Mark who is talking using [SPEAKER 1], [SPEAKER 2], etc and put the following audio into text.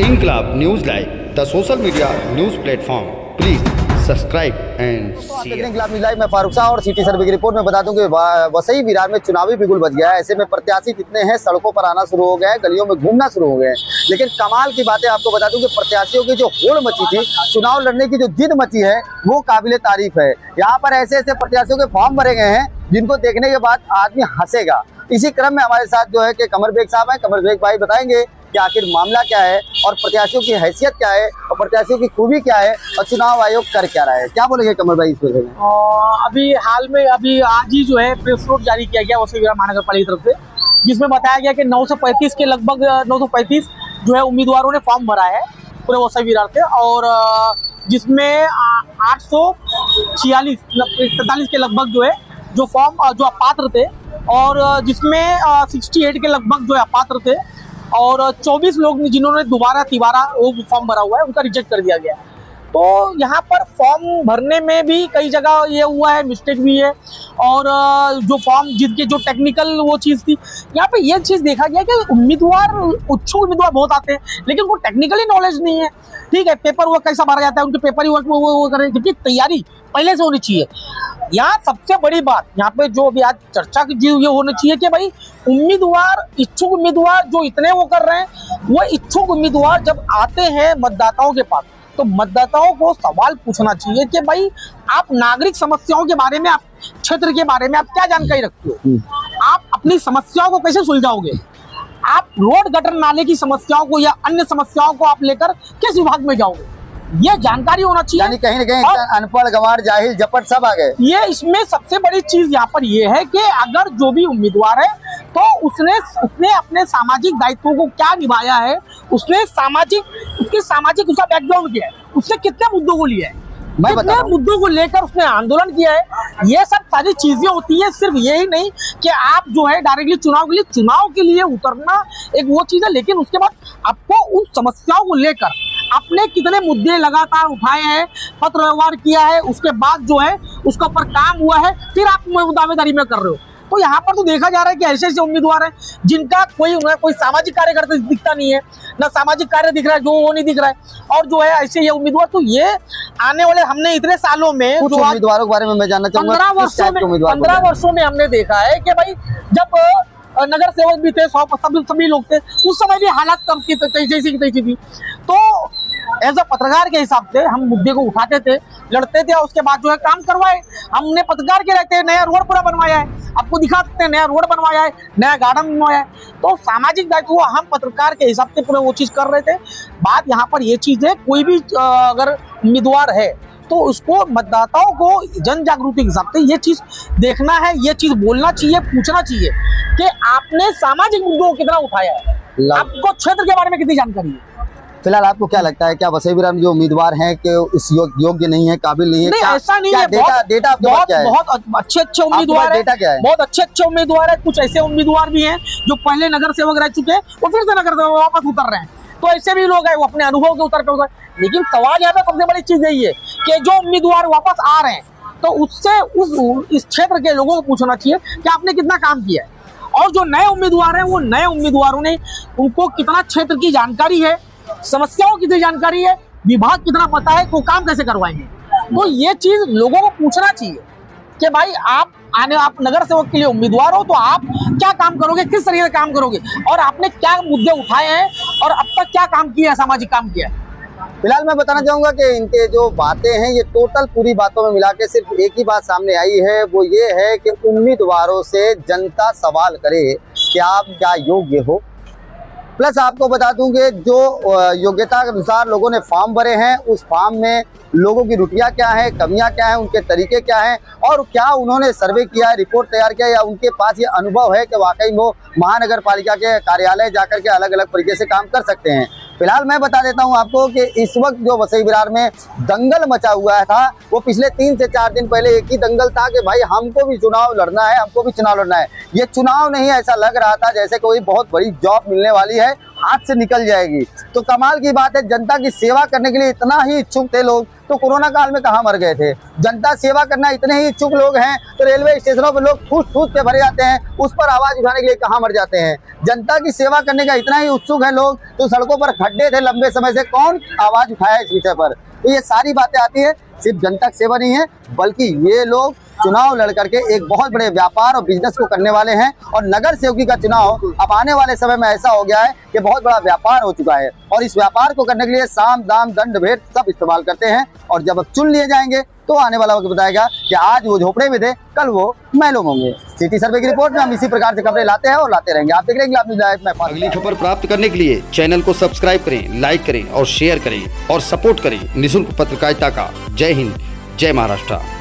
[SPEAKER 1] Inquilab news live, the social media news platform. Please subscribe and share.
[SPEAKER 2] Inquilab news live में फारूक शाह और city survey की report में बता दूं कि वसई विरार में चुनावी बिगुल बज गया है। ऐसे में प्रत्याशी कितने हैं, सड़कों पर आना शुरू हो गए हैं, गलियों में घूमना शुरू हो गए हैं। लेकिन कमाल की बातें आपको बता दूं कि प्रत्याशियों की जो होड़ मची थी, चुनाव लड़ने की जो जिद मची है, वो काबिले तारीफ है। यहाँ पर ऐसे ऐसे प्रत्याशियों के फॉर्म भरे गए हैं जिनको देखने के बाद आदमी हंसेगा। इसी क्रम में हमारे साथ जो है कि कमर बेग साहब हैं। कमर बेग भाई बताएंगे कि आखिर मामला क्या है और प्रत्याशियों की हैसियत क्या है और प्रत्याशियों की खूबी क्या है और चुनाव आयोग कर क्या रहा है। क्या बोलेंगे कमर भाई इस वजह में?
[SPEAKER 3] अभी हाल में आज ही जो है प्रेस नोट जारी किया गया वसई विरार महानगर पालिका की तरफ से, जिसमें बताया गया कि 935 के लगभग 935 जो है उम्मीदवारों ने फॉर्म भरा है पूरे वसई विरार से, और जिसमें 846 43 के लगभग जो है जो फॉर्म जो अपात्र थे, और जिसमें 68 के लगभग जो है अपात्र थे, और 24 लोग जिन्होंने तिबारा वो फॉर्म भरा हुआ है उनका रिजेक्ट कर दिया गया। तो यहाँ पर फॉर्म भरने में भी कई जगह ये हुआ है, मिस्टेक भी है, और जो फॉर्म जिनके जो टेक्निकल वो चीज़ थी, यहाँ पे ये चीज़ देखा गया कि इच्छुक उम्मीदवार बहुत आते हैं लेकिन उनको टेक्निकली नॉलेज नहीं है। ठीक है, पेपर वर्क कैसा भरा जाता है, उनके पेपर वर्क वो करें, जबकि तैयारी पहले से होनी चाहिए। यहाँ सबसे बड़ी बात यहाँ पे जो अभी आज चर्चा की ये होनी चाहिए कि भाई इच्छुक उम्मीदवार जो इतने वो कर रहे हैं, वो इच्छुक उम्मीदवार जब आते हैं मतदाताओं के पास, तो मतदाताओं को सवाल पूछना चाहिए कि भाई आप नागरिक समस्याओं के बारे में, आप क्षेत्र के बारे में आप क्या जानकारी रखते हो, आप अपनी समस्याओं को कैसे सुलझाओगे, आप रोड गटर नाले की समस्याओं को या अन्य समस्याओं को आप लेकर किस विभाग में जाओगे, ये जानकारी होना चाहिए।
[SPEAKER 2] यानी कहीं ना कहीं अनपढ़, गंवार, जाहिल, जपट सब आ गए।
[SPEAKER 3] ये इसमें सबसे बड़ी चीज यहाँ पर ये है कि अगर जो भी उम्मीदवार है तो उसने अपने सामाजिक दायित्वों को क्या निभाया है, उसके सामाजिक उसका बैकग्राउंड क्या है, उसने कितने मुद्दों को लिया है, कितने मुद्दों को लेकर उसने आंदोलन किया है। ये सब सारी चीजें होती है। सिर्फ यही नहीं कि आप जो है डायरेक्टली चुनाव के लिए उतरना एक वो चीज है, लेकिन उसके बाद आपको उन समस्याओं को लेकर आपने कितने मुद्दे लगातार उठाए हैं, पत्र व्यवहार किया है, उसके बाद जो है उसके ऊपर काम हुआ है, फिर आप दावेदारी में कर रहे हो। तो यहाँ पर तो देखा जा रहा है कि ऐसे ऐसे उम्मीदवार हैं जिनका कोई सामाजिक कार्यकर्ता दिखता नहीं है, ना सामाजिक कार्य दिख रहा है, जो वो नहीं दिख रहा है, और जो है ऐसे ये उम्मीदवार। तो ये आने वाले हमने इतने सालों में
[SPEAKER 2] कुछ उम्मीदवारों के बारे में मैं जानना चाहूंगा।
[SPEAKER 3] 15 वर्षों में हमने देखा है कि भाई जब नगर सेवक भी थे, सभी लोग थे, उस समय भी हालात कम की जैसी की तैसी थी। तो एज अ पत्रकार के हिसाब से हम मुद्दे को उठाते थे, लड़ते थे, और उसके बाद जो है काम करवाए। हमने पत्रकार के रहते नया रोड पूरा बनवाया है, आपको दिखा सकते हैं, नया रोड बनवाया है, नया गार्डन बनवाया है। तो सामाजिक दायित्व हम पत्रकार के हिसाब से पूरे वो चीज कर रहे थे। बात यहाँ पर ये चीज है, कोई भी अगर उम्मीदवार है तो उसको मतदाताओं को जन जागृति के हिसाब से ये चीज देखना है, ये चीज बोलना चाहिए, पूछना चाहिए कि आपने सामाजिक मुद्दों को कितना उठाया है, आपको क्षेत्र के बारे में कितनी जानकारी है।
[SPEAKER 2] फिलहाल आपको क्या लगता है, क्या वसई विरार में जो उम्मीदवार हैं कि इस योग्य नहीं है, काबिल नहीं है?
[SPEAKER 3] नहीं, ऐसा नहीं है।
[SPEAKER 2] डेटा
[SPEAKER 3] बहुत अच्छे उम्मीदवार है, बहुत अच्छे उम्मीदवार है। कुछ ऐसे उम्मीदवार भी हैं जो पहले नगर सेवक रह चुके हैं, वो फिर से नगर सेवक वापस उतर रहे हैं। तो ऐसे भी लोग हैं, वो अपने अनुभव के उतर। लेकिन सवाल यहाँ पे सबसे बड़ी चीज यही है कि जो उम्मीदवार वापस आ रहे हैं, तो उससे इस क्षेत्र के लोगों को पूछना चाहिए कि आपने कितना काम किया है, और जो नए उम्मीदवार हैं, वो नए उम्मीदवारों ने उनको कितना क्षेत्र की जानकारी है, समस्याओं की कितनी जानकारी है, विभाग कितना पता है, तो काम कैसे करवाएंगे। तो ये चीज लोगों को पूछना चाहिए कि भाई आप नगर सेवक के लिए उम्मीदवार हो, तो आप क्या काम करोगे, किस तरीके से काम करोगे, और आपने क्या मुद्दे उठाए हैं, और अब तक क्या काम किया है, सामाजिक काम किया है।
[SPEAKER 2] फिलहाल मैं बताना चाहूंगा कि इनके जो बातें हैं, ये टोटल पूरी बातों में मिला के सिर्फ एक ही बात सामने आई है, वो ये है कि उम्मीदवारों से जनता सवाल करे कि आप क्या योग्य हो। प्लस आपको बता दूं कि जो योग्यता के अनुसार लोगों ने फॉर्म भरे हैं, उस फॉर्म में लोगों की रुचियाँ क्या है, कमियां क्या हैं, उनके तरीके क्या हैं, और क्या उन्होंने सर्वे किया है, रिपोर्ट तैयार किया, या उनके पास ये अनुभव है कि वाकई वो महानगर पालिका के कार्यालय जाकर के अलग अलग तरीके से काम कर सकते हैं। फिलहाल मैं बता देता हूं आपको कि इस वक्त जो वसई विरार में दंगल मचा हुआ था, वो पिछले 3 से 4 दिन पहले एक ही दंगल था कि भाई हमको भी चुनाव लड़ना है, हमको भी चुनाव लड़ना है। ये चुनाव नहीं, ऐसा लग रहा था जैसे कोई बहुत बड़ी जॉब मिलने वाली है हाथ से निकल जाएगी। तो कमाल की बात है, जनता की सेवा करने के लिए इतना ही इच्छुक थे लोग तो कोरोना काल में कहाँ मर गए थे। जनता सेवा करना इतने ही इच्छुक लोग हैं तो रेलवे स्टेशनों पर लोग ठूस ठूस के भरे जाते हैं, उस पर आवाज उठाने के लिए कहाँ मर जाते हैं। जनता की सेवा करने का इतना ही उत्सुक है लोग तो सड़कों पर खड्डे थे लंबे समय से, कौन आवाज उठाया इस विषय पर। तो ये सारी बातें आती है, सिर्फ जनता की सेवा नहीं है बल्कि ये लोग चुनाव लड़ करके एक बहुत बड़े व्यापार और बिजनेस को करने वाले हैं। और नगर सेवकी का चुनाव अब आने वाले समय में ऐसा हो गया है कि बहुत बड़ा व्यापार हो चुका है और इस व्यापार को करने के लिए साम दाम दंड भेद सब इस्तेमाल करते हैं। और जब अब चुन लिए जाएंगे तो आने वाला वक्त बताएगा कि आज वो झोपड़े में थे, कल वो महलों में होंगे। सिटी सर्वे की रिपोर्ट में हम इसी प्रकार से खबरें लाते हैं और लाते रहेंगे। आप देख लेंगे अपनी लाइफ में।
[SPEAKER 1] अगली खबर प्राप्त करने के लिए चैनल को सब्सक्राइब करें, लाइक करें और शेयर करें और सपोर्ट करें निःशुल्क पत्रकारिता का। जय हिंद, जय महाराष्ट्र।